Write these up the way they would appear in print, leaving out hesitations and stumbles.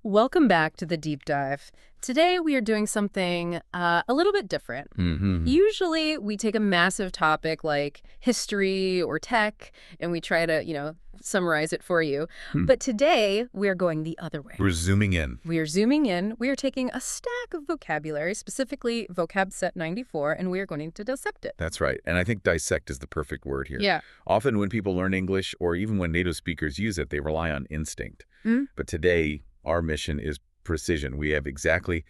Welcome back to the deep dive. Today we are doing something a little bit different. Usually we take a massive topic like history or tech and we try to, summarize it for you. But today we are going the other way. We're zooming in. We are zooming in. We are taking a stack of vocabulary, specifically Vocab Set 94, and we are going to dissect it. That's right. And I think dissect is the perfect word here. Yeah. Often when people learn English or even when native speakers use it, they rely on instinct. But today, our mission is precision. We have exactly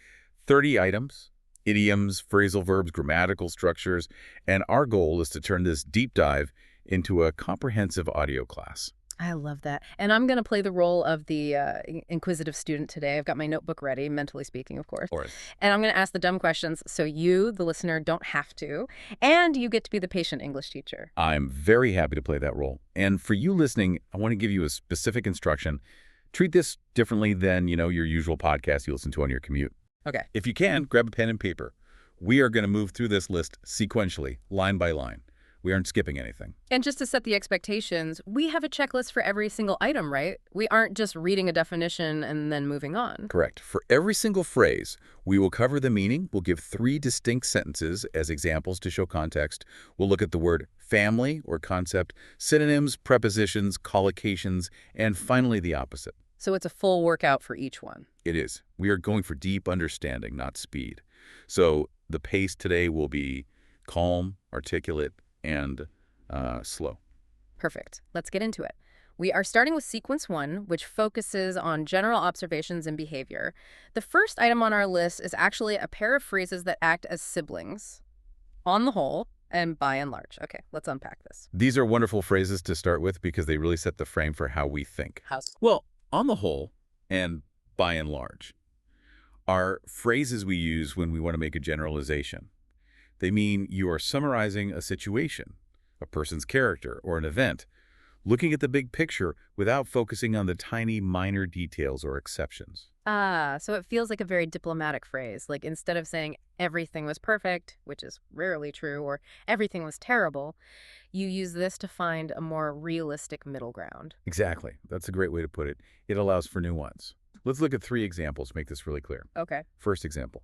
30 items, idioms, phrasal verbs, grammatical structures, and our goal is to turn this deep dive into a comprehensive audio class. I love that. And I'm going to play the role of the inquisitive student today. I've got my notebook ready, mentally speaking, of course. And I'm going to ask the dumb questions so you, the listener, don't have to. And you get to be the patient English teacher. I'm very happy to play that role. And for you listening, I want to give you a specific instruction. Treat this differently than, your usual podcast you listen to on your commute. Okay. If you can, grab a pen and paper. We are going to move through this list sequentially, line by line. We aren't skipping anything. And just to set the expectations, we have a checklist for every single item, right? We aren't just reading a definition and then moving on. Correct. For every single phrase, we will cover the meaning. We'll give 3 distinct sentences as examples to show context. We'll look at the word family or concept, synonyms, prepositions, collocations, and finally the opposite. So it's a full workout for each one. It is. We are going for deep understanding, not speed. So the pace today will be calm, articulate, and slow. Perfect. Let's get into it. We are starting with sequence 1, which focuses on general observations and behavior. The first item on our list is actually a pair of phrases that act as siblings, on the whole, and by and large. Okay, let's unpack this. These are wonderful phrases to start with because they really set the frame for how we think. Well, on the whole, and by and large, are phrases we use when we want to make a generalization. They mean you are summarizing a situation, a person's character, or an event, looking at the big picture without focusing on the tiny minor details or exceptions. So it feels like a very diplomatic phrase. Like instead of saying everything was perfect, which is rarely true, or everything was terrible, you use this to find a more realistic middle ground. Exactly. That's a great way to put it. It allows for nuance. Let's look at 3 examples to make this really clear. Okay. First example.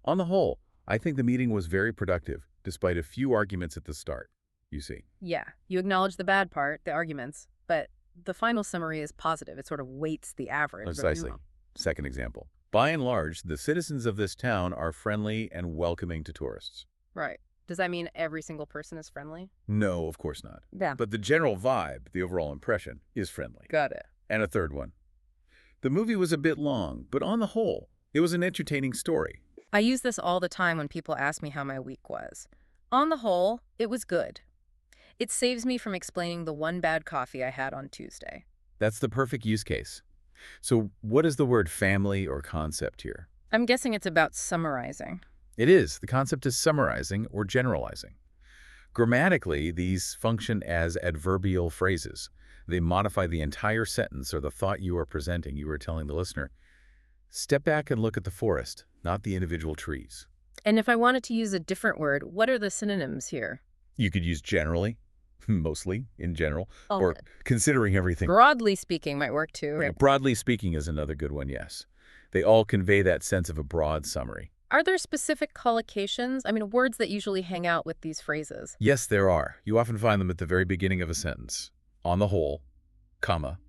On the whole, I think the meeting was very productive, despite a few arguments at the start, you see. Yeah, you acknowledge the bad part, the arguments, but the final summary is positive. It sort of weights the average. Precisely. Second example. By and large, the citizens of this town are friendly and welcoming to tourists. Right. Does that mean every single person is friendly? No, of course not. Yeah. But the general vibe, the overall impression, is friendly. Got it. And a third one. The movie was a bit long, but on the whole, it was an entertaining story. I use this all the time when people ask me how my week was. On the whole, it was good. It saves me from explaining the one bad coffee I had on Tuesday. That's the perfect use case. So what is the word family or concept here? I'm guessing it's about summarizing. It is. The concept is summarizing or generalizing. Grammatically, these function as adverbial phrases. They modify the entire sentence or the thought you are presenting. You are telling the listener, step back and look at the forest, not the individual trees. And if I wanted to use a different word, what are the synonyms here? You could use generally, mostly, in general, Oh, or considering everything. broadly speaking might work too. Right? Broadly speaking is another good one, yes. They all convey that sense of a broad summary. Are there specific collocations? I mean, words that usually hang out with these phrases. Yes, there are. You often find them at the very beginning of a sentence. On the whole, comma.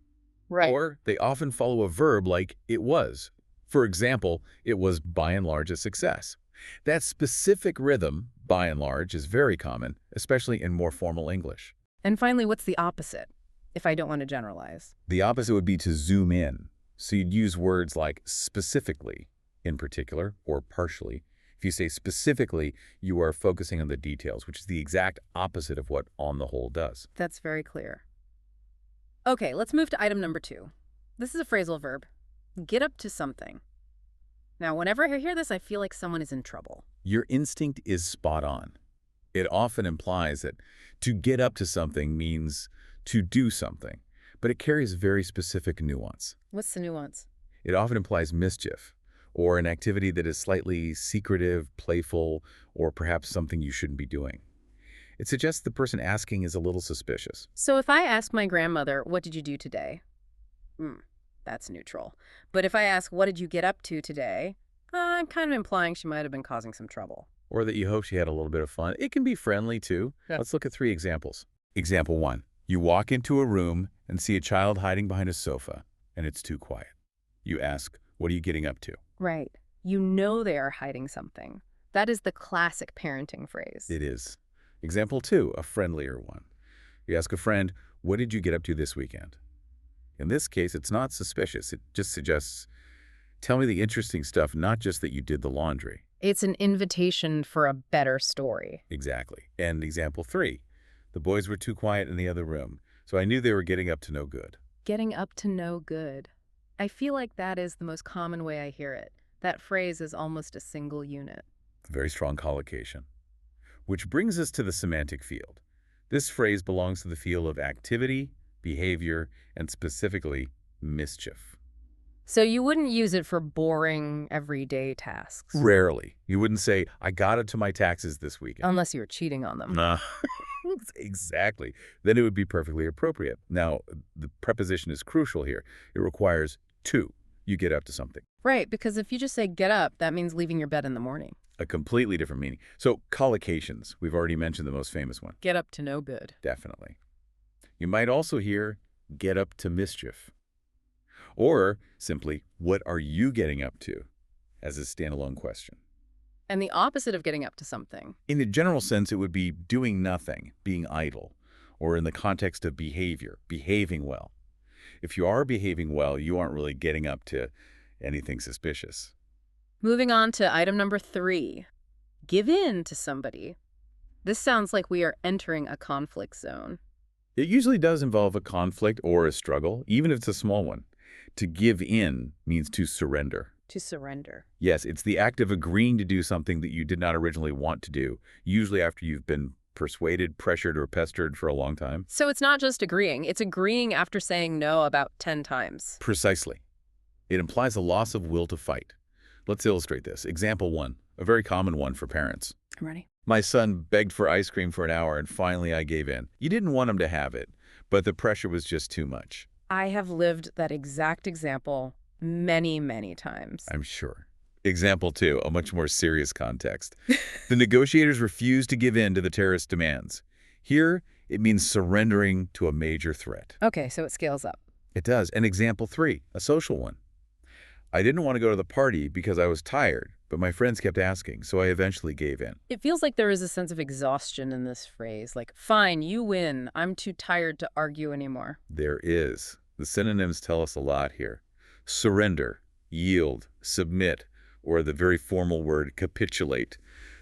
Right. Or they often follow a verb like it was. For example, it was by and large a success. That specific rhythm, by and large, is very common, especially in more formal English. And finally, what's the opposite, if I don't want to generalize? The opposite would be to zoom in. So you'd use words like specifically, in particular, or partially. If you say specifically, you are focusing on the details, which is the exact opposite of what on the whole does. That's very clear. Okay, let's move to item number 2. This is a phrasal verb. Get up to something. Now, whenever I hear this, I feel like someone is in trouble. Your instinct is spot on. It often implies that to get up to something means to do something, but it carries very specific nuance. What's the nuance? It often implies mischief, or an activity that is slightly secretive, playful, or perhaps something you shouldn't be doing. It suggests the person asking is a little suspicious. So if I ask my grandmother, what did you do today? that's neutral. But if I ask, what did you get up to today? I'm kind of implying she might have been causing some trouble. Or that you hope she had a little bit of fun. It can be friendly, too. Yeah. Let's look at 3 examples. Example 1. You walk into a room and see a child hiding behind a sofa, and it's too quiet. You ask, what are you getting up to? Right. You know they are hiding something. That is the classic parenting phrase. It is. Example 2, a friendlier one. You ask a friend, what did you get up to this weekend? In this case, it's not suspicious. It just suggests, tell me the interesting stuff, not just that you did the laundry. It's an invitation for a better story. Exactly. And example 3, the boys were too quiet in the other room, so I knew they were getting up to no good. Getting up to no good. I feel like that is the most common way I hear it. That phrase is almost a single unit. Very strong collocation. Which brings us to the semantic field. This phrase belongs to the field of activity, behavior, and specifically mischief. So you wouldn't use it for boring, everyday tasks? Rarely. You wouldn't say, I got it to my taxes this weekend. Unless you were cheating on them. Exactly. Then it would be perfectly appropriate. Now, the preposition is crucial here. It requires to. You get up to something. Right, because if you just say get up, that means leaving your bed in the morning. A completely different meaning. So collocations, we've already mentioned the most famous one. Get up to no good. Definitely. You might also hear get up to mischief. Or simply, what are you getting up to? As a standalone question. And the opposite of getting up to something. In the general sense, it would be doing nothing, being idle. Or in the context of behavior, behaving well. If you are behaving well, you aren't really getting up to anything suspicious. Moving on to item number 3. Give in to somebody. This sounds like we are entering a conflict zone. It usually does involve a conflict or a struggle, even if it's a small one. To give in means to surrender. To surrender. Yes, it's the act of agreeing to do something that you did not originally want to do, usually after you've been persuaded, pressured, or pestered for a long time. So it's not just agreeing. It's agreeing after saying no about 10 times. Precisely. It implies a loss of will to fight. Let's illustrate this. Example 1, a very common one for parents. I'm ready. My son begged for ice cream for an hour, and finally I gave in. You didn't want him to have it, but the pressure was just too much. I have lived that exact example many, many times. I'm sure. Example 2, a much more serious context. The negotiators refused to give in to the terrorist demands. Here, it means surrendering to a major threat. Okay, so it scales up. It does. And example 3, a social one. I didn't want to go to the party because I was tired, but my friends kept asking, so I eventually gave in. It feels like there is a sense of exhaustion in this phrase, like, fine, you win. I'm too tired to argue anymore. There is. The synonyms tell us a lot here. Surrender, yield, submit, or the very formal word capitulate.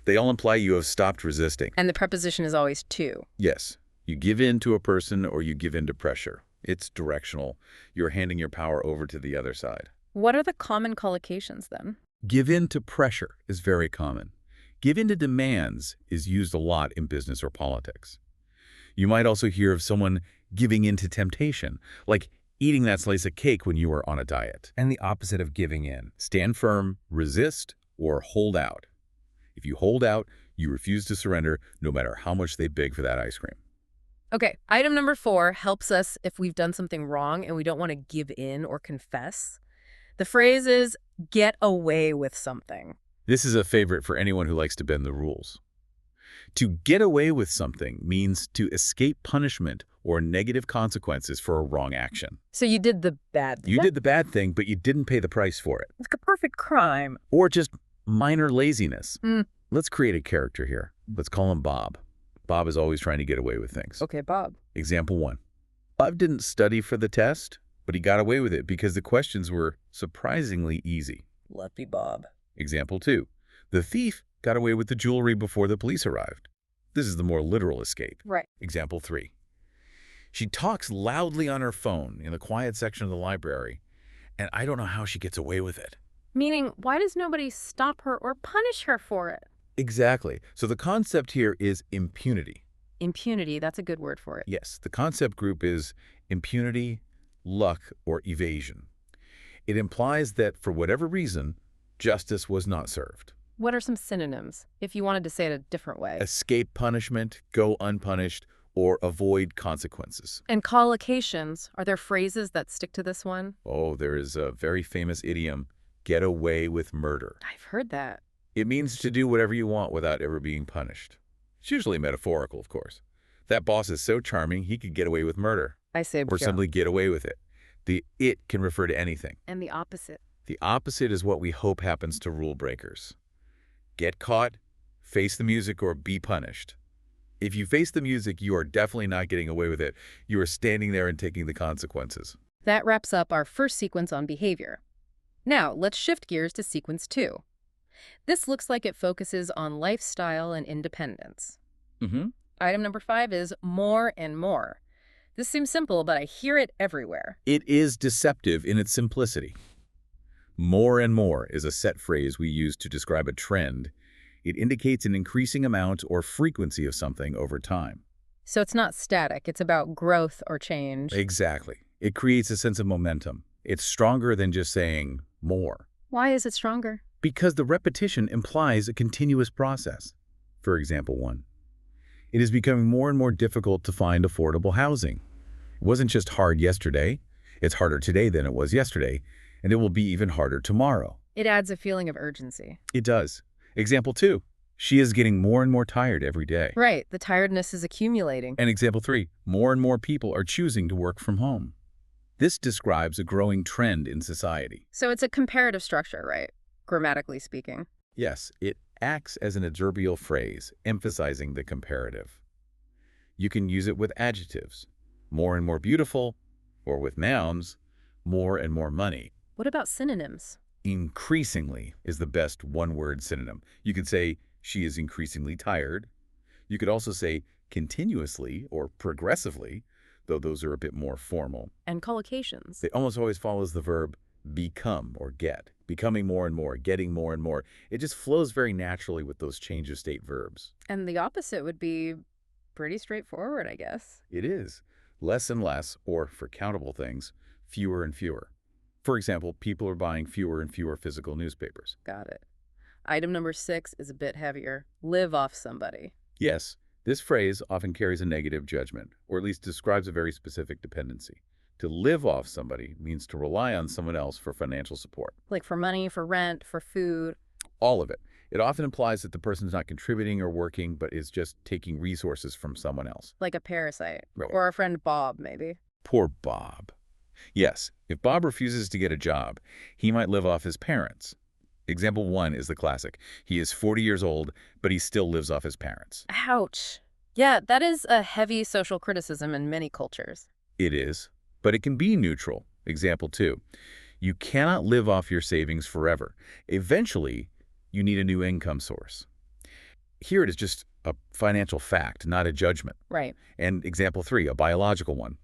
They all imply you have stopped resisting. And the preposition is always to. Yes. You give in to a person or you give in to pressure. It's directional. You're handing your power over to the other side. What are the common collocations then? Give in to pressure is very common. Give in to demands is used a lot in business or politics. You might also hear of someone giving in to temptation, like eating that slice of cake when you are on a diet. And the opposite of giving in. Stand firm, resist, or hold out. If you hold out, you refuse to surrender no matter how much they beg for that ice cream. Okay, item number 4 helps us if we've done something wrong and we don't want to give in or confess. The phrase is, get away with something. This is a favorite for anyone who likes to bend the rules. To get away with something means to escape punishment or negative consequences for a wrong action. So you did the bad thing. You did the bad thing, but you didn't pay the price for it. It's a perfect crime. Or just minor laziness. Let's create a character here. Let's call him Bob. Bob is always trying to get away with things. Okay, Bob. Example 1. Bob didn't study for the test, but he got away with it because the questions were surprisingly easy. Lucky Bob. Example 2. The thief got away with the jewelry before the police arrived. This is the more literal escape. Right. Example 3. She talks loudly on her phone in the quiet section of the library, and I don't know how she gets away with it. Meaning, why does nobody stop her or punish her for it? Exactly. So the concept here is impunity. Impunity, that's a good word for it. Yes, the concept group is impunity, luck, or evasion. It implies that for whatever reason, justice was not served. What are some synonyms, if you wanted to say it a different way? Escape punishment, go unpunished, or avoid consequences. And collocations, are there phrases that stick to this one? Oh, there is a very famous idiom, get away with murder. I've heard that. It means to do whatever you want without ever being punished. It's usually metaphorical, of course. That boss is so charming, he could get away with murder. I say or simply get away with it. The it can refer to anything. And the opposite. The opposite is what we hope happens to rule breakers. Get caught, face the music, or be punished. If you face the music, you are definitely not getting away with it. You are standing there and taking the consequences. That wraps up our first sequence on behavior. Now, let's shift gears to sequence 2. This looks like it focuses on lifestyle and independence. Item number 5 is more and more. This seems simple, but I hear it everywhere. It is deceptive in its simplicity. More and more is a set phrase we use to describe a trend. It indicates an increasing amount or frequency of something over time. So it's not static, it's about growth or change. Exactly. It creates a sense of momentum. It's stronger than just saying more. Why is it stronger? Because the repetition implies a continuous process. For example 1. It is becoming more and more difficult to find affordable housing. It wasn't just hard yesterday. It's harder today than it was yesterday, and it will be even harder tomorrow. It adds a feeling of urgency. It does. Example 2. She is getting more and more tired every day. Right. The tiredness is accumulating. And example 3. More and more people are choosing to work from home. This describes a growing trend in society. So it's a comparative structure, right? Grammatically speaking. Yes, it acts as an adverbial phrase, emphasizing the comparative. You can use it with adjectives, more and more beautiful, or with nouns, more and more money. What about synonyms? Increasingly is the best one-word synonym. You could say, she is increasingly tired. You could also say continuously or progressively, though those are a bit more formal. And collocations. It almost always follows the verb become or get. Becoming more and more, getting more and more. It just flows very naturally with those change of state verbs. And the opposite would be pretty straightforward, I guess. It is. Less and less, or for countable things, fewer and fewer. For example, people are buying fewer and fewer physical newspapers. Got it. Item number 6 is a bit heavier. Live off somebody. Yes, this phrase often carries a negative judgment, or at least describes a very specific dependency. To live off somebody means to rely on someone else for financial support. Like for money, for rent, for food. All of it. It often implies that the person is not contributing or working, but is just taking resources from someone else. Like a parasite. Right. Or our friend Bob, maybe. Poor Bob. Yes, if Bob refuses to get a job, he might live off his parents. Example 1 is the classic. He is 40 years old, but he still lives off his parents. Ouch. Yeah, that is a heavy social criticism in many cultures. It is, but it can be neutral. Example 2. You cannot live off your savings forever. Eventually, you need a new income source. Here it is just a financial fact, not a judgment. Right. And example 3, a biological one.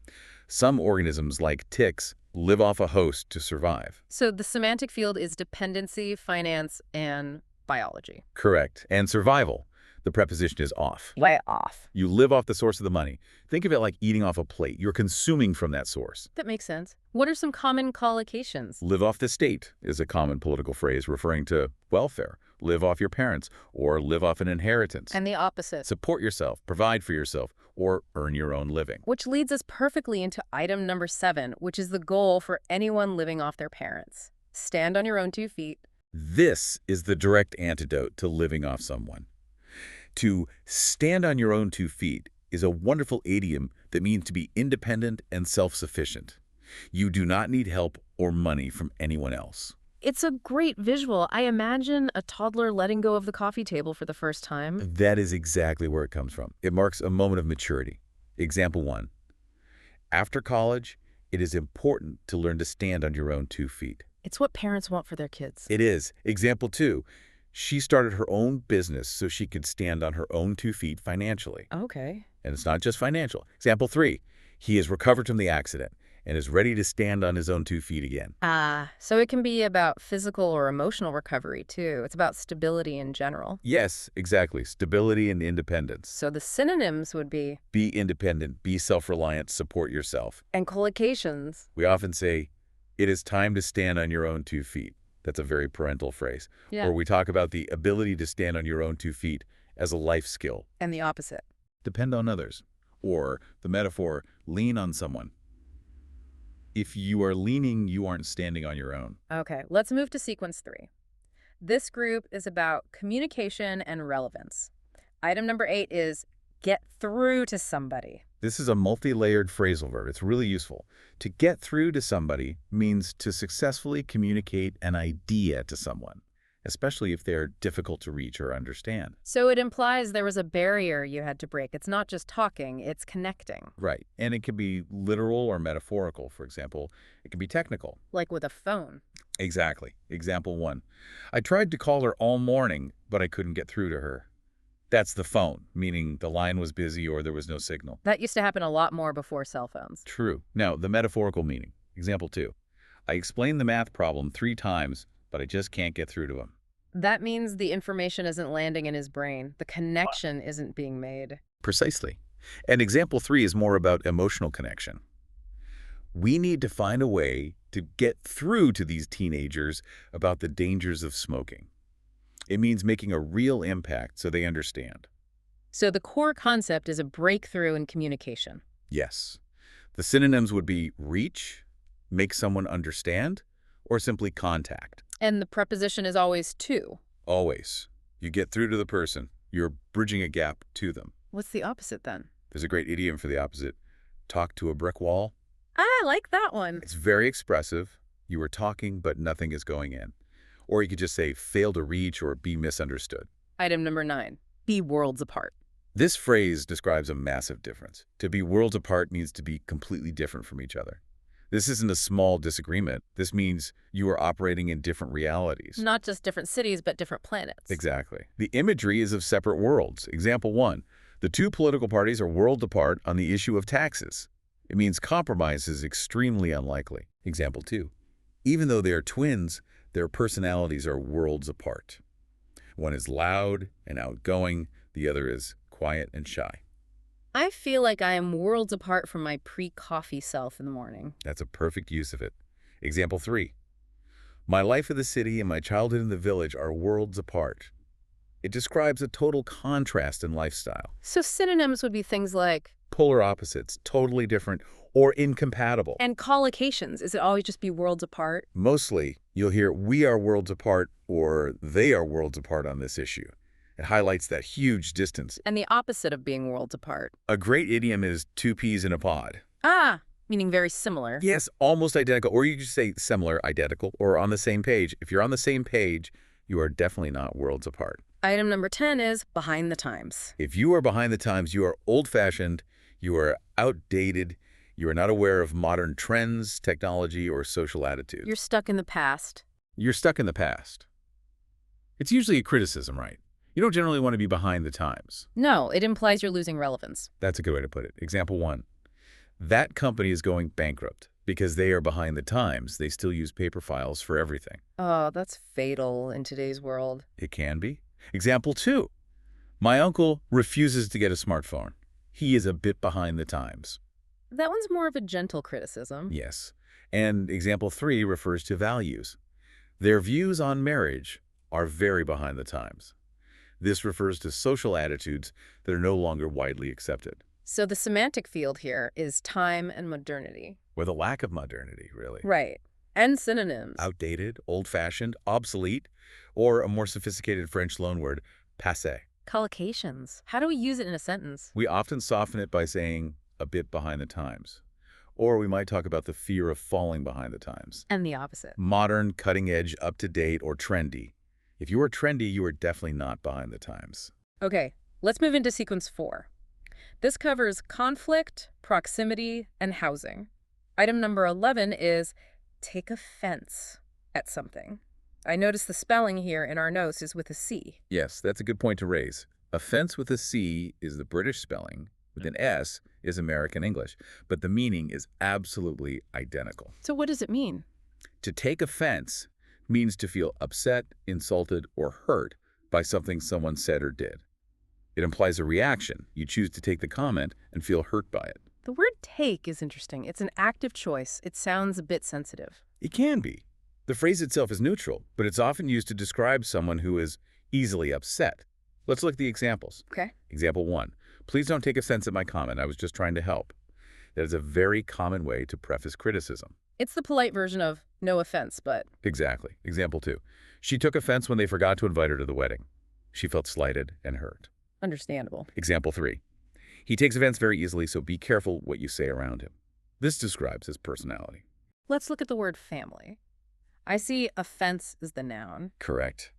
Some organisms, like ticks, live off a host to survive. So the semantic field is dependency, finance, and biology. Correct. And survival. The preposition is off. Way off. You live off the source of the money. Think of it like eating off a plate. You're consuming from that source. That makes sense. What are some common collocations? Live off the state is a common political phrase referring to welfare. Live off your parents, or live off an inheritance. And the opposite. Support yourself, provide for yourself, or earn your own living. Which leads us perfectly into item number 7, which is the goal for anyone living off their parents. Stand on your own 2 feet. This is the direct antidote to living off someone. To stand on your own 2 feet is a wonderful idiom that means to be independent and self-sufficient. You do not need help or money from anyone else. It's a great visual. I imagine a toddler letting go of the coffee table for the first time. That is exactly where it comes from. It marks a moment of maturity. Example 1. After college, it is important to learn to stand on your own 2 feet. It's what parents want for their kids. It is. Example 2. She started her own business so she could stand on her own 2 feet financially. Okay. And it's not just financial. Example 3. He has recovered from the accident and is ready to stand on his own 2 feet again. So it can be about physical or emotional recovery, too. It's about stability in general. Yes, exactly. Stability and independence. So the synonyms would be... Be independent, be self-reliant, support yourself. And collocations. We often say, it is time to stand on your own 2 feet. That's a very parental phrase. Yeah. Or we talk about the ability to stand on your own 2 feet as a life skill. And the opposite. Depend on others. Or the metaphor, lean on someone. If you are leaning, you aren't standing on your own. Okay, let's move to sequence 3. This group is about communication and relevance. Item number 8 is get through to somebody. This is a multi-layered phrasal verb. It's really useful. To get through to somebody means to successfully communicate an idea to someone, especially if they're difficult to reach or understand. So it implies there was a barrier you had to break. It's not just talking, it's connecting. Right. And it can be literal or metaphorical. For example, it can be technical. Like with a phone. Exactly. Example 1. I tried to call her all morning, but I couldn't get through to her. That's the phone, meaning the line was busy or there was no signal. That used to happen a lot more before cell phones. True. Now, the metaphorical meaning. Example 2. I explained the math problem 3 times, but I just can't get through to him. That means the information isn't landing in his brain. The connection isn't being made. Precisely. And example 3 is more about emotional connection. We need to find a way to get through to these teenagers about the dangers of smoking. It means making a real impact so they understand. So the core concept is a breakthrough in communication. Yes. The synonyms would be reach, make someone understand, or simply contact. And the preposition is always to. Always. You get through to the person. You're bridging a gap to them. What's the opposite then? There's a great idiom for the opposite. Talk to a brick wall. I like that one. It's very expressive. You are talking, but nothing is going in. Or you could just say, fail to reach or be misunderstood. Item number 9, be worlds apart. This phrase describes a massive difference. To be worlds apart means to be completely different from each other. This isn't a small disagreement. This means you are operating in different realities. Not just different cities, but different planets. Exactly. The imagery is of separate worlds. Example 1, the 2 political parties are worlds apart on the issue of taxes. It means compromise is extremely unlikely. Example 2, even though they are twins, their personalities are worlds apart. One is loud and outgoing, the other is quiet and shy. I feel like I am worlds apart from my pre-coffee self in the morning. That's a perfect use of it. Example 3, my life in the city and my childhood in the village are worlds apart. It describes a total contrast in lifestyle. So synonyms would be things like Polar opposites, totally different or incompatible. and collocations. Is it always just be worlds apart? Mostly, you'll hear we are worlds apart or they are worlds apart on this issue. It highlights that huge distance. And the opposite of being worlds apart. A great idiom is 2 peas in a pod. Meaning very similar. Yes, almost identical. Or you could say similar, identical, or on the same page. If you're on the same page, you are definitely not worlds apart. Item number 10 is behind the times. If you are behind the times, you are old-fashioned, you are outdated, you are not aware of modern trends, technology, or social attitudes. You're stuck in the past. You're stuck in the past. It's usually a criticism, right? You don't generally want to be behind the times. No, it implies you're losing relevance. That's a good way to put it. Example 1, that company is going bankrupt because they are behind the times. They still use paper files for everything. Oh, that's fatal in today's world. It can be. Example 2, my uncle refuses to get a smartphone. He is a bit behind the times. That one's more of a gentle criticism. Yes. And example 3 refers to values. Their views on marriage are very behind the times. This refers to social attitudes that are no longer widely accepted. So the semantic field here is time and modernity. Or the lack of modernity, really. Right. And synonyms. Outdated, old-fashioned, obsolete, or a more sophisticated French loanword, passé. Collocations. How do we use it in a sentence? We often soften it by saying a bit behind the times. Or we might talk about the fear of falling behind the times. And the opposite. Modern, cutting-edge, up-to-date, or trendy. If you are trendy, you are definitely not behind the times. Okay, let's move into sequence 4. This covers conflict, proximity, and housing. Item number 11 is take offense at something. I noticed the spelling here in our notes is with a C. Yes, that's a good point to raise. Offense with a C is the British spelling, with an S is American English, but the meaning is absolutely identical. So what does it mean? To take offense means to feel upset, insulted, or hurt by something someone said or did. It implies a reaction. You choose to take the comment and feel hurt by it. The word take is interesting. It's an active choice. It sounds a bit sensitive. It can be. The phrase itself is neutral, but it's often used to describe someone who is easily upset. Let's look at the examples. Okay. Example 1. Please don't take offense at my comment. I was just trying to help. That is a very common way to preface criticism. It's the polite version of no offense, but... Exactly. Example 2. She took offense when they forgot to invite her to the wedding. She felt slighted and hurt. Understandable. Example 3. He takes offense very easily, so be careful what you say around him. This describes his personality. Let's look at the word family. I see offense as the noun. Correct.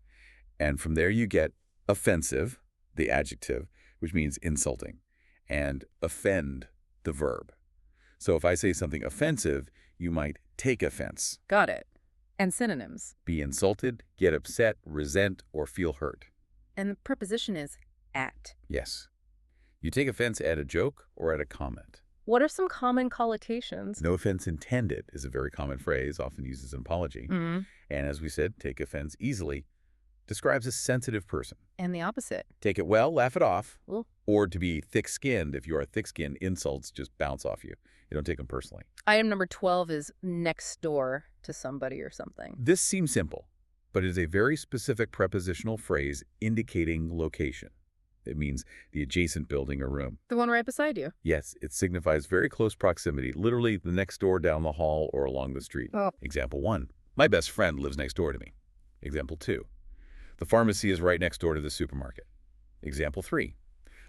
And from there you get offensive, the adjective, which means insulting, and offend, the verb. So if I say something offensive, you might take offense. Got it. And synonyms. Be insulted, get upset, resent, or feel hurt. And the preposition is at. Yes. You take offense at a joke or at a comment. What are some common collocations? No offense intended is a very common phrase, often used as an apology. And as we said, take offense easily describes a sensitive person. And the opposite. Take it well, laugh it off. Ooh. Or to be thick-skinned. If you are thick-skinned, insults just bounce off you. You don't take them personally. Item number 12 is next door to somebody or something. This seems simple, but it is a very specific prepositional phrase indicating location. It means the adjacent building or room. The one right beside you. Yes, it signifies very close proximity, literally the next door down the hall or along the street. Oh. Example 1. My best friend lives next door to me. Example 2. The pharmacy is right next door to the supermarket. Example 3.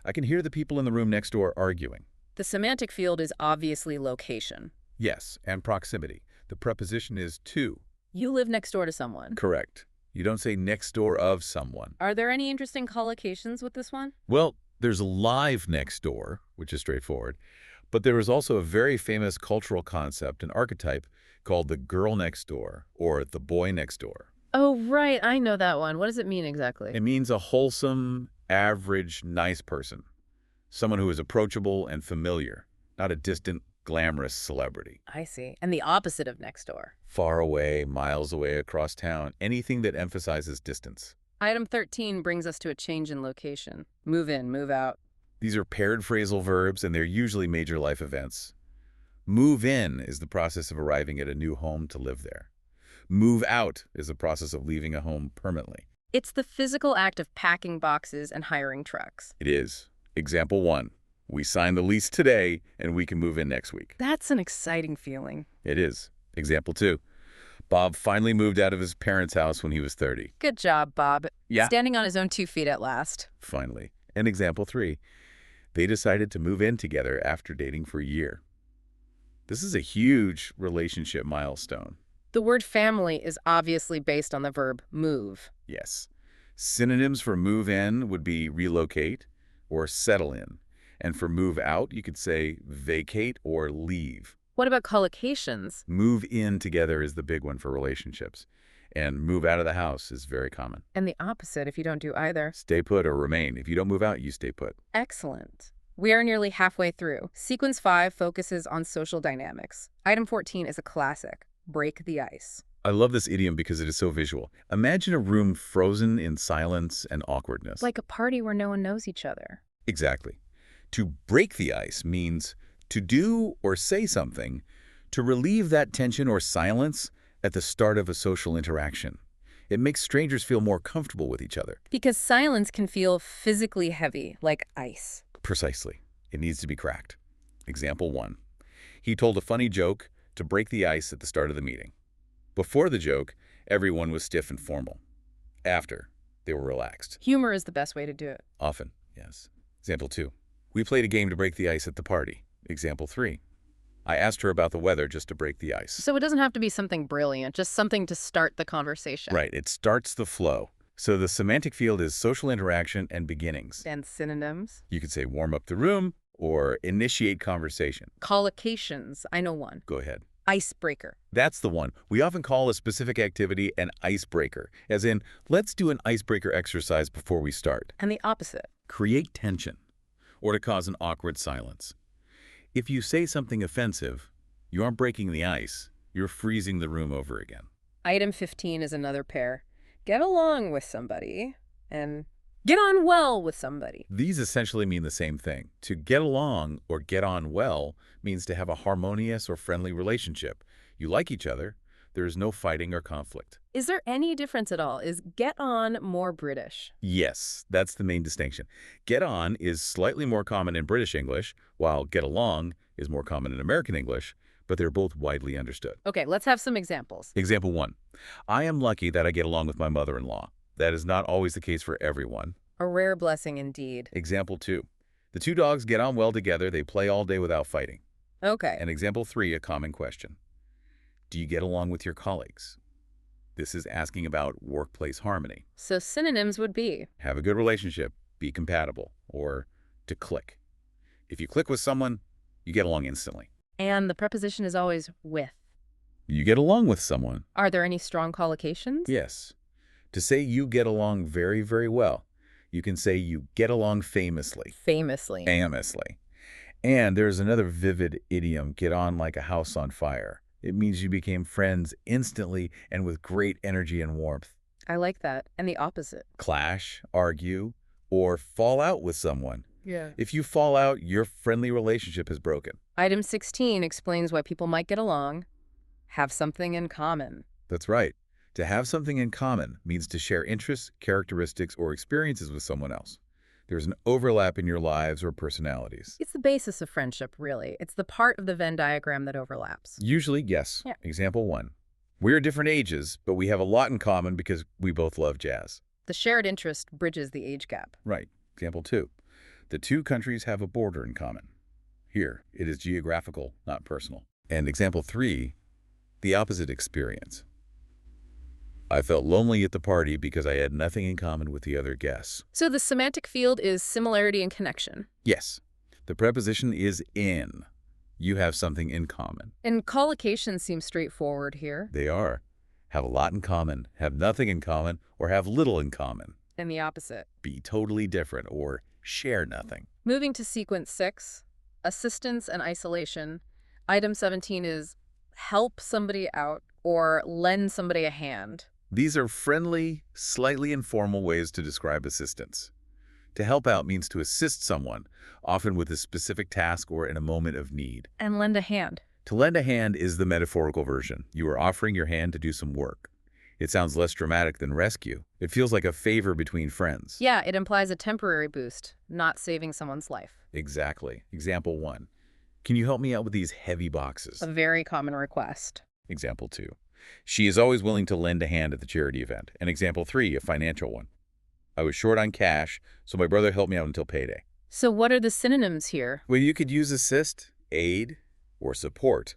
I can hear the people in the room next door arguing. The semantic field is obviously location. Yes, and proximity. The preposition is to. You live next door to someone. Correct. You don't say next door of someone. Are there any interesting collocations with this one? Well, there's live next door, which is straightforward, but there is also a very famous cultural concept, an archetype, called the girl next door or the boy next door. Oh, right. I know that one. What does it mean exactly? It means a wholesome, average, nice person. Someone who is approachable and familiar, not a distant, glamorous celebrity. I see. And the opposite of next door. Far away, miles away, across town, anything that emphasizes distance. Item 13 brings us to a change in location. Move in, move out. These are paired phrasal verbs, and they're usually major life events. Move in is the process of arriving at a new home to live there. Move out is the process of leaving a home permanently. It's the physical act of packing boxes and hiring trucks. It is. Example 1. We signed the lease today, and we can move in next week. That's an exciting feeling. It is. Example 2. Bob finally moved out of his parents' house when he was 30. Good job, Bob. Yeah. Standing on his own 2 feet at last. Finally. And example 3. They decided to move in together after dating for a year. This is a huge relationship milestone. The word family is obviously based on the verb move. Yes. Synonyms for move in would be relocate or settle in. And for move out, you could say vacate or leave. What about collocations? Move in together is the big one for relationships. And move out of the house is very common. And the opposite if you don't do either. Stay put or remain. If you don't move out, you stay put. Excellent. We are nearly halfway through. Sequence 5 focuses on social dynamics. Item 14 is a classic. Break the ice. I love this idiom because it is so visual. Imagine a room frozen in silence and awkwardness. Like a party where no one knows each other. Exactly. To break the ice means to do or say something to relieve that tension or silence at the start of a social interaction. It makes strangers feel more comfortable with each other. Because silence can feel physically heavy, like ice. Precisely. It needs to be cracked. Example 1. He told a funny joke to break the ice at the start of the meeting. Before the joke, everyone was stiff and formal. After, they were relaxed. Humor is the best way to do it. Often, yes. Example 2. We played a game to break the ice at the party. Example 3. I asked her about the weather just to break the ice. So it doesn't have to be something brilliant, just something to start the conversation. Right. It starts the flow. So the semantic field is social interaction and beginnings. And synonyms? You could say warm up the room or initiate conversation. Collocations. I know one. Go ahead. Icebreaker. That's the one. We often call a specific activity an icebreaker, as in, let's do an icebreaker exercise before we start. And the opposite. Create tension or to cause an awkward silence. If you say something offensive, you aren't breaking the ice. You're freezing the room over again. Item 15 is another pair. Get along with somebody and get on well with somebody. These essentially mean the same thing. To get along or get on well means to have a harmonious or friendly relationship. You like each other, There's no fighting or conflict. Is there any difference at all? Is get on more British? Yes, that's the main distinction. Get on is slightly more common in British English, while get along is more common in American English, but they're both widely understood. Okay, let's have some examples. Example 1. I am lucky that I get along with my mother-in-law. That is not always the case for everyone. A rare blessing indeed. Example 2. The two dogs get on well together. They play all day without fighting. Okay. And example 3, a common question. Do you get along with your colleagues? This is asking about workplace harmony. So synonyms would be Have a good relationship, be compatible, or to click. If you click with someone, you get along instantly. and the preposition is always with. You get along with someone. Are there any strong collocations? Yes. To say you get along very, very well, you can say you get along famously. Famously. Famously. And there's another vivid idiom, get on like a house on fire. It means you became friends instantly and with great energy and warmth. I like that. And the opposite. Clash, argue, or fall out with someone. Yeah. If you fall out, your friendly relationship is broken. Item 16 explains why people might get along. Have something in common. That's right. To have something in common means to share interests, characteristics, or experiences with someone else. There's an overlap in your lives or personalities. It's the basis of friendship, really. It's the part of the Venn diagram that overlaps. Usually, yes. Yeah. Example 1. We're different ages, but we have a lot in common because we both love jazz. The shared interest bridges the age gap. Right. Example 2. The two countries have a border in common. Here, it is geographical, not personal. And example 3, the opposite experience. I felt lonely at the party because I had nothing in common with the other guests. So the semantic field is similarity and connection. Yes. The preposition is in. You have something in common. And collocations seem straightforward here. They are. Have a lot in common, have nothing in common, or have little in common. And the opposite. Be totally different or share nothing. Moving to sequence 6, assistance and isolation. Item 17 is help somebody out or lend somebody a hand. These are friendly, slightly informal ways to describe assistance. To help out means to assist someone, often with a specific task or in a moment of need. And lend a hand. To lend a hand is the metaphorical version. You are offering your hand to do some work. It sounds less dramatic than rescue. It feels like a favor between friends. Yeah, it implies a temporary boost, not saving someone's life. Exactly. Example 1. Can you help me out with these heavy boxes? A very common request. Example 2. She is always willing to lend a hand at the charity event. And example 3, a financial one. I was short on cash, so my brother helped me out until payday. So what are the synonyms here? Well, you could use assist, aid, or support,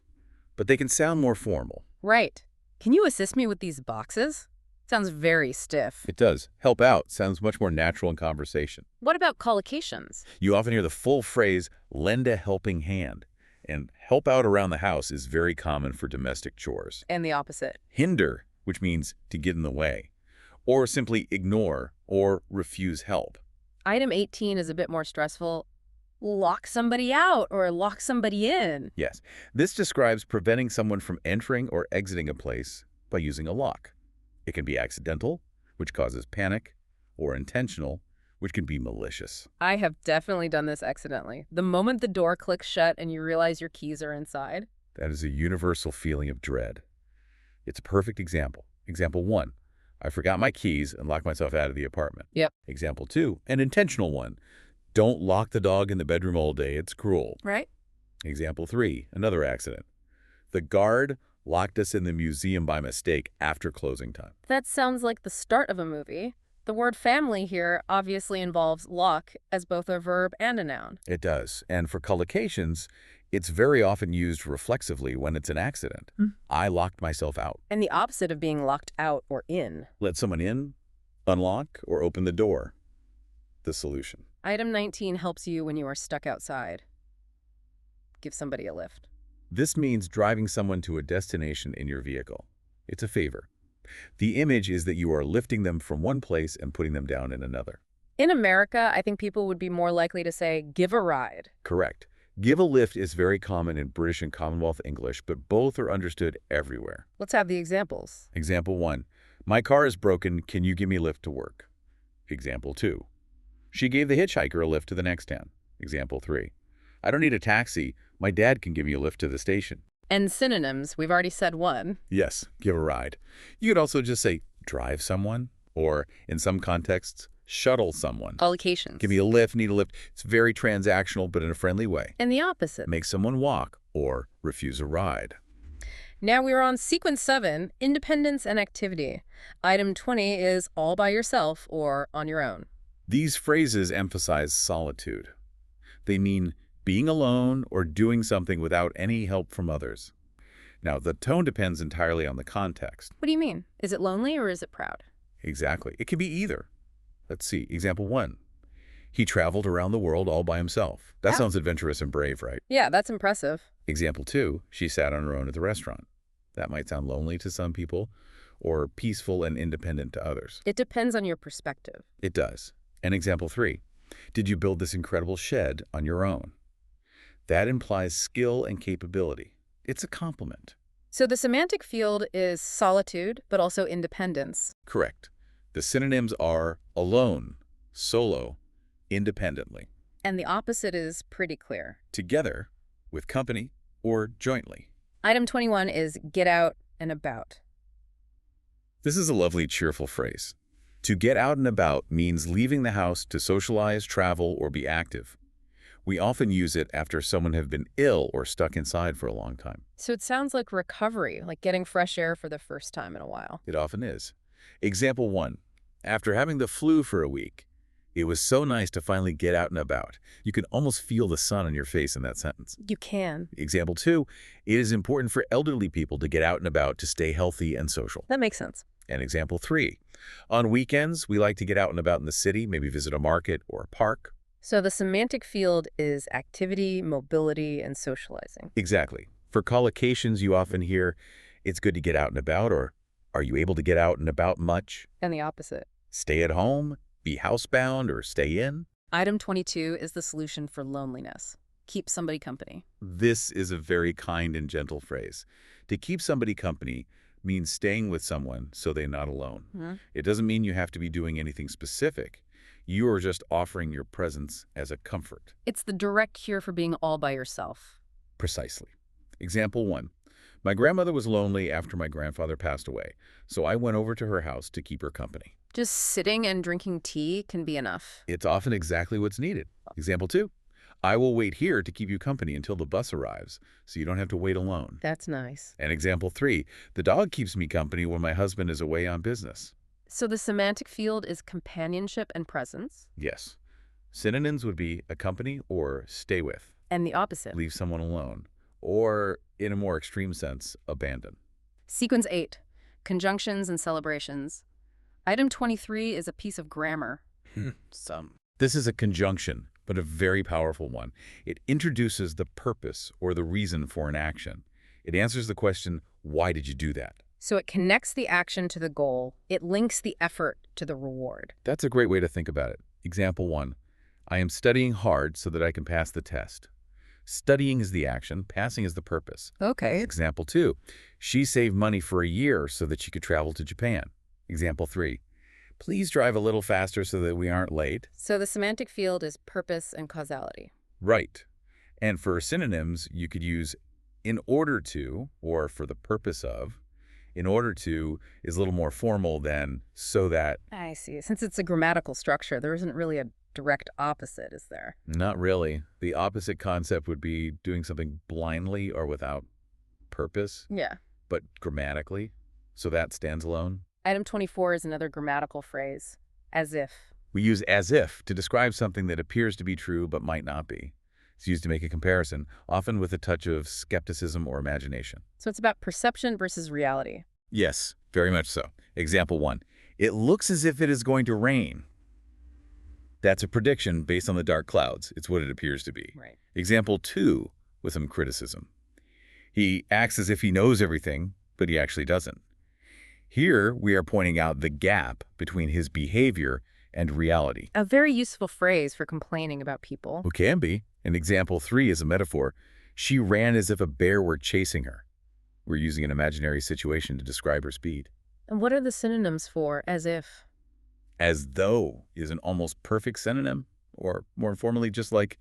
but they can sound more formal. Right. Can you assist me with these boxes? Sounds very stiff. It does. Help out sounds much more natural in conversation. What about collocations? You often hear the full phrase, lend a helping hand. And help out around the house is very common for domestic chores. And the opposite. Hinder, which means to get in the way, or simply ignore or refuse help. Item 18 is a bit more stressful. Lock somebody out or lock somebody in. Yes, this describes preventing someone from entering or exiting a place by using a lock. It can be accidental, which causes panic, or intentional, which can be malicious. I have definitely done this accidentally. The moment the door clicks shut and you realize your keys are inside. That is a universal feeling of dread. It's a perfect example. Example 1, I forgot my keys and locked myself out of the apartment. Yep. Example 2, an intentional one. Don't lock the dog in the bedroom all day, it's cruel. Right? Example 3, another accident. The guard locked us in the museum by mistake after closing time. That sounds like the start of a movie. The word family here obviously involves lock as both a verb and a noun. It does. And for collocations, it's very often used reflexively when it's an accident. I locked myself out. And the opposite of being locked out or in. Let someone in, unlock, or open the door. The solution. Item 19 helps you when you are stuck outside. Give somebody a lift. This means driving someone to a destination in your vehicle. It's a favor. The image is that you are lifting them from one place and putting them down in another. In America, I think people would be more likely to say, give a ride. Correct. Give a lift is very common in British and Commonwealth English, but both are understood everywhere. Let's have the examples. Example 1. My car is broken. Can you give me a lift to work? Example 2. She gave the hitchhiker a lift to the next town. Example 3. I don't need a taxi. My dad can give me a lift to the station. And synonyms, we've already said one. Yes, give a ride. You could also just say drive someone, or in some contexts, shuttle someone. All occasions. Give me a lift, need a lift. It's very transactional, but in a friendly way. And the opposite. Make someone walk or refuse a ride. Now we're on sequence 7, independence and activity. Item 20 is all by yourself or on your own. These phrases emphasize solitude. They mean being alone or doing something without any help from others. Now, the tone depends entirely on the context. What do you mean? Is it lonely or is it proud? Exactly. It can be either. Let's see. Example 1. He traveled around the world all by himself. That sounds adventurous and brave, right? Yeah, that's impressive. Example 2. She sat on her own at the restaurant. That might sound lonely to some people or peaceful and independent to others. It depends on your perspective. It does. And example 3. Did you build this incredible shed on your own? That implies skill and capability. It's a compliment. So the semantic field is solitude, but also independence. Correct. The synonyms are alone, solo, independently. And the opposite is pretty clear. Together, with company, or jointly. Item 21 is get out and about. This is a lovely, cheerful phrase. To get out and about means leaving the house to socialize, travel, or be active. We often use it after someone has been ill or stuck inside for a long time. So it sounds like recovery, like getting fresh air for the first time in a while. It often is. Example 1. After having the flu for a week, it was so nice to finally get out and about. You can almost feel the sun on your face in that sentence. You can. Example 2. It is important for elderly people to get out and about to stay healthy and social. That makes sense. And example 3. On weekends, we like to get out and about in the city, maybe visit a market or a park. So the semantic field is activity, mobility, and socializing. Exactly. For collocations, you often hear, it's good to get out and about, or are you able to get out and about much? And the opposite. Stay at home, be housebound, or stay in. Item 22 is the solution for loneliness. Keep somebody company. This is a very kind and gentle phrase. To keep somebody company means staying with someone so they're not alone. It doesn't mean you have to be doing anything specific. You are just offering your presence as a comfort. It's the direct cure for being all by yourself. Precisely. Example 1. My grandmother was lonely after my grandfather passed away, so I went over to her house to keep her company. Just sitting and drinking tea can be enough. It's often exactly what's needed. Example 2. I will wait here to keep you company until the bus arrives, so you don't have to wait alone. That's nice. And example 3. The dog keeps me company when my husband is away on business. So the semantic field is companionship and presence. Yes. Synonyms would be accompany or stay with. And the opposite. Leave someone alone. Or, in a more extreme sense, abandon. Sequence 8, conjunctions and celebrations. Item 23 is a piece of grammar. This is a conjunction, but a very powerful one. It introduces the purpose or the reason for an action. It answers the question, why did you do that? So it connects the action to the goal. It links the effort to the reward. That's a great way to think about it. Example 1. I am studying hard so that I can pass the test. Studying is the action, passing is the purpose. Okay. Example 2. She saved money for a year so that she could travel to Japan. Example 3. Please drive a little faster so that we aren't late. So the semantic field is purpose and causality. Right. And for synonyms, you could use in order to, or for the purpose of. In order to is a little more formal than so that. I see. Since it's a grammatical structure, there isn't really a direct opposite, is there? Not really. The opposite concept would be doing something blindly or without purpose. Yeah. But grammatically. So that stands alone. Item 24 is another grammatical phrase, as if. We use as if to describe something that appears to be true but might not be. It's used to make a comparison, often with a touch of skepticism or imagination. So it's about perception versus reality. Yes, very much so. Example 1. It looks as if it is going to rain. That's a prediction based on the dark clouds. It's what it appears to be. Right. Example 2, with some criticism. He acts as if he knows everything, but he actually doesn't. Here, we are pointing out the gap between his behavior and reality. A very useful phrase for complaining about people. Who can be. And example 3 is a metaphor. She ran as if a bear were chasing her. We're using an imaginary situation to describe her speed. And what are the synonyms for as if? As though is an almost perfect synonym, or more informally, just like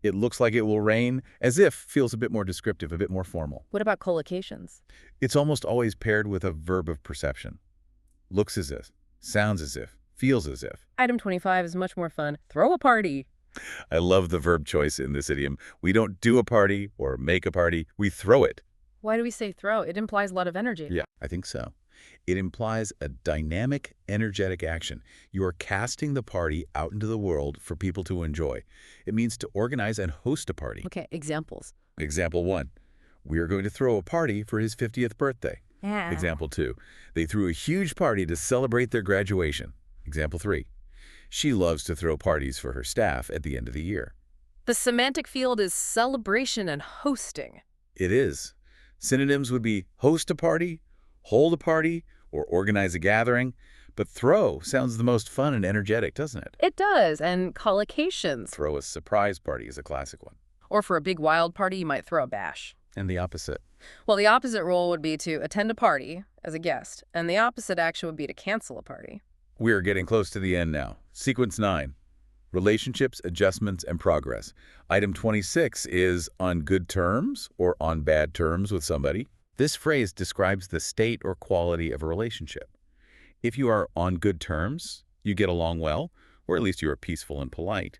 It looks like it will rain. As if feels a bit more descriptive, a bit more formal. What about collocations? It's almost always paired with a verb of perception. Looks as if, sounds as if, feels as if. Item 25 is much more fun. Throw a party. I love the verb choice in this idiom. We don't do a party or make a party. We throw it. Why do we say throw? It implies a lot of energy. Yeah, I think so. It implies a dynamic, energetic action. You are casting the party out into the world for people to enjoy. It means to organize and host a party. Okay, examples. Example 1. We are going to throw a party for his 50th birthday. Yeah. Example 2. They threw a huge party to celebrate their graduation. Example 3. She loves to throw parties for her staff at the end of the year. The semantic field is celebration and hosting. It is. Synonyms would be host a party, hold a party, or organize a gathering. But throw sounds the most fun and energetic, doesn't it? It does, and collocations. Throw a surprise party is a classic one. Or for a big wild party, you might throw a bash. And the opposite. Well, the opposite role would be to attend a party as a guest, and the opposite action would be to cancel a party. We're getting close to the end now. Sequence 9. Relationships, adjustments, and progress. Item 26 is on good terms or on bad terms with somebody. This phrase describes the state or quality of a relationship. If you are on good terms, you get along well, or at least you are peaceful and polite.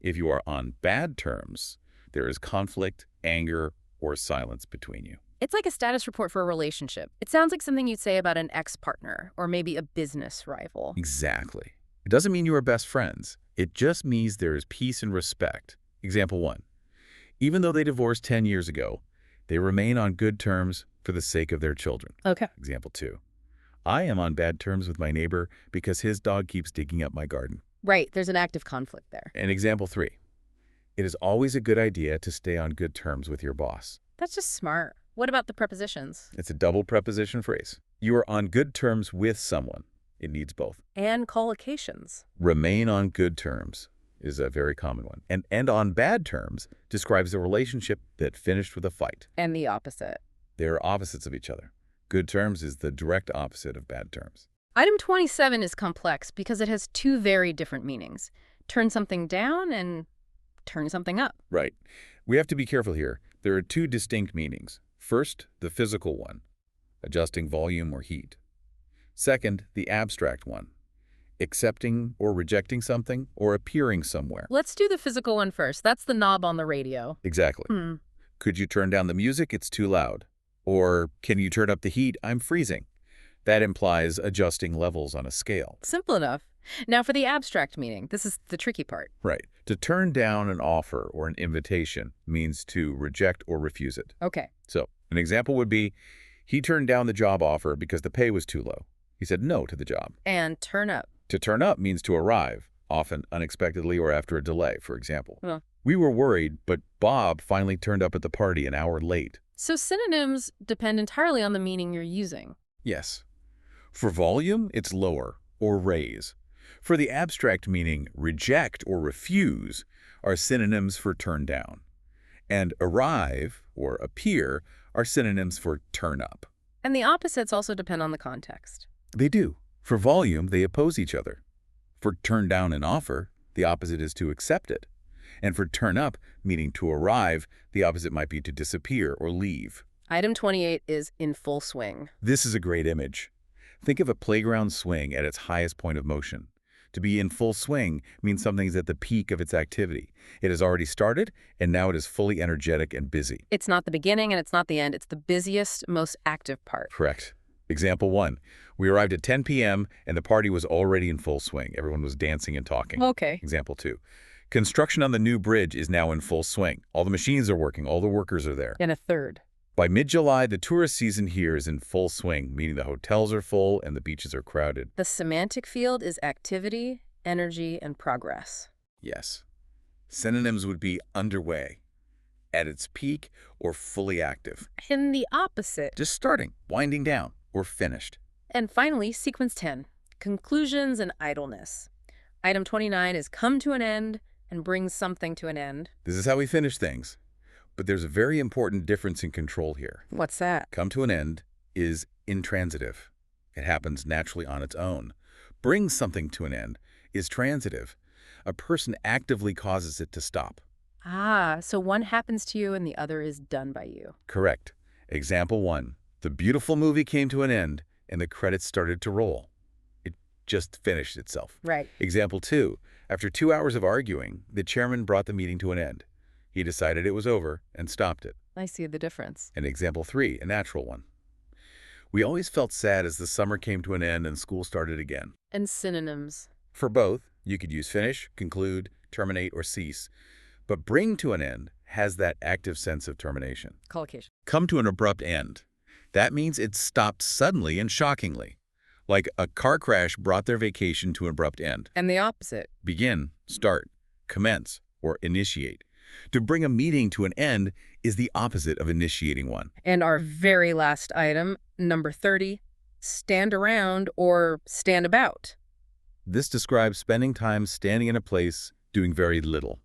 If you are on bad terms, there is conflict, anger, or silence between you. It's like a status report for a relationship. It sounds like something you'd say about an ex-partner or maybe a business rival. Exactly. It doesn't mean you are best friends. It just means there is peace and respect. Example 1. Even though they divorced 10 years ago, they remain on good terms for the sake of their children. Okay. Example 2. I am on bad terms with my neighbor because his dog keeps digging up my garden. Right, there's an active conflict there. And example 3. It is always a good idea to stay on good terms with your boss. That's just smart. What about the prepositions? It's a double preposition phrase. You are on good terms with someone. It needs both. And collocations. Remain on good terms is a very common one. And on bad terms describes a relationship that finished with a fight. And the opposite. They are opposites of each other. Good terms is the direct opposite of bad terms. Item 27 is complex because it has two very different meanings. Turn something down and turn something up. Right. We have to be careful here. There are two distinct meanings. First, the physical one, adjusting volume or heat. Second, the abstract one, accepting or rejecting something or appearing somewhere. Let's do the physical one first. That's the knob on the radio. Exactly. Could you turn down the music? It's too loud. Or can you turn up the heat? I'm freezing. That implies adjusting levels on a scale. Simple enough. Now for the abstract meaning, this is the tricky part. Right. To turn down an offer or an invitation means to reject or refuse it. Okay. So an example would be, he turned down the job offer because the pay was too low. He said no to the job. And turn up. To turn up means to arrive, often unexpectedly or after a delay, for example. Huh. We were worried, but Bob finally turned up at the party an hour late. So synonyms depend entirely on the meaning you're using. Yes. For volume, it's lower or raise. For the abstract meaning, reject or refuse are synonyms for turn down. And arrive or appear are synonyms for turn up. And the opposites also depend on the context. They do. For volume, they oppose each other. For turn down an offer, the opposite is to accept it. And for turn up, meaning to arrive, the opposite might be to disappear or leave. Item 28 is in full swing. This is a great image. Think of a playground swing at its highest point of motion. To be in full swing means something is at the peak of its activity. It has already started, and now it is fully energetic and busy. It's not the beginning and it's not the end. It's the busiest, most active part. Correct. Example 1. We arrived at 10 p.m. and the party was already in full swing. Everyone was dancing and talking. Okay. Example 2. Construction on the new bridge is now in full swing. All the machines are working. All the workers are there. And a third. By mid-July, the tourist season here is in full swing, meaning the hotels are full and the beaches are crowded. The semantic field is activity, energy, and progress. Yes. Synonyms would be underway, at its peak, or fully active. And the opposite. Just starting, winding down, or finished. And finally, sequence 10, conclusions and idleness. Item 29 is come to an end and brings something to an end. This is how we finish things. But there's a very important difference in control here. What's that? Come to an end is intransitive. It happens naturally on its own. Brings something to an end is transitive. A person actively causes it to stop. Ah, so one happens to you and the other is done by you. Correct. Example 1. The beautiful movie came to an end and the credits started to roll. It just finished itself. Right. Example 2. After 2 hours of arguing, the chairman brought the meeting to an end. He decided it was over and stopped it. I see the difference. And example 3, a natural one. We always felt sad as the summer came to an end and school started again. And synonyms. For both, you could use finish, conclude, terminate, or cease. But bring to an end has that active sense of termination. Collocation. Come to an abrupt end. That means it stopped suddenly and shockingly. Like a car crash brought their vacation to an abrupt end. And the opposite. Begin, start, commence, or initiate. To bring a meeting to an end is the opposite of initiating one. And our very last item, number 30, stand around or stand about. This describes spending time standing in a place doing very little.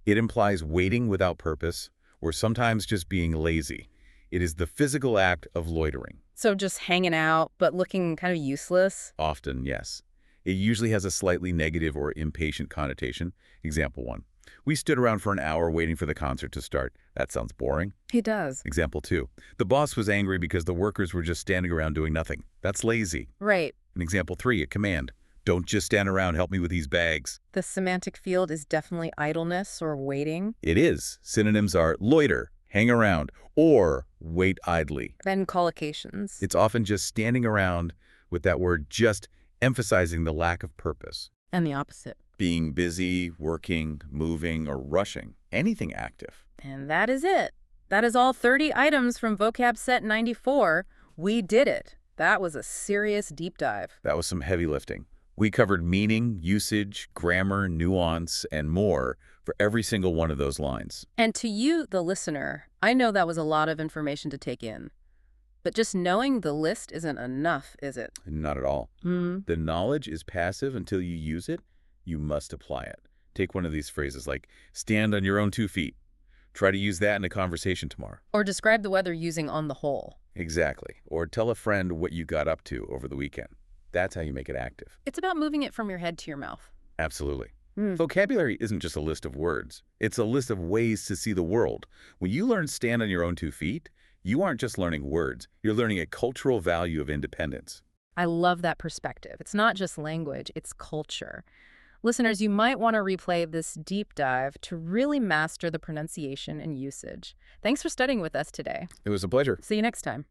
It implies waiting without purpose or sometimes just being lazy. It is the physical act of loitering. So just hanging out, but looking kind of useless? Often, yes. It usually has a slightly negative or impatient connotation. Example 1. We stood around for an hour waiting for the concert to start. That sounds boring. He does. Example 2. The boss was angry because the workers were just standing around doing nothing. That's lazy. Right. And example 3, a command. Don't just stand around, help me with these bags. The semantic field is definitely idleness or waiting. It is. Synonyms are loiter, hang around, or wait idly. Then collocations. It's often just standing around with that word just emphasizing the lack of purpose. And the opposite. Being busy, working, moving, or rushing. Anything active. And that is it. That is all 30 items from Vocab Set 94. We did it. That was a serious deep dive. That was some heavy lifting. We covered meaning, usage, grammar, nuance, and more for every single one of those lines. And to you, the listener, I know that was a lot of information to take in. But just knowing the list isn't enough, is it? Not at all. The knowledge is passive until you use it. You must apply it. Take one of these phrases like, stand on your own 2 feet. Try to use that in a conversation tomorrow. Or describe the weather using on the whole. Exactly. Or tell a friend what you got up to over the weekend. That's how you make it active. It's about moving it from your head to your mouth. Absolutely. Vocabulary isn't just a list of words. It's a list of ways to see the world. When you learn stand on your own 2 feet, you aren't just learning words. You're learning a cultural value of independence. I love that perspective. It's not just language, it's culture. Listeners, you might want to replay this deep dive to really master the pronunciation and usage. Thanks for studying with us today. It was a pleasure. See you next time.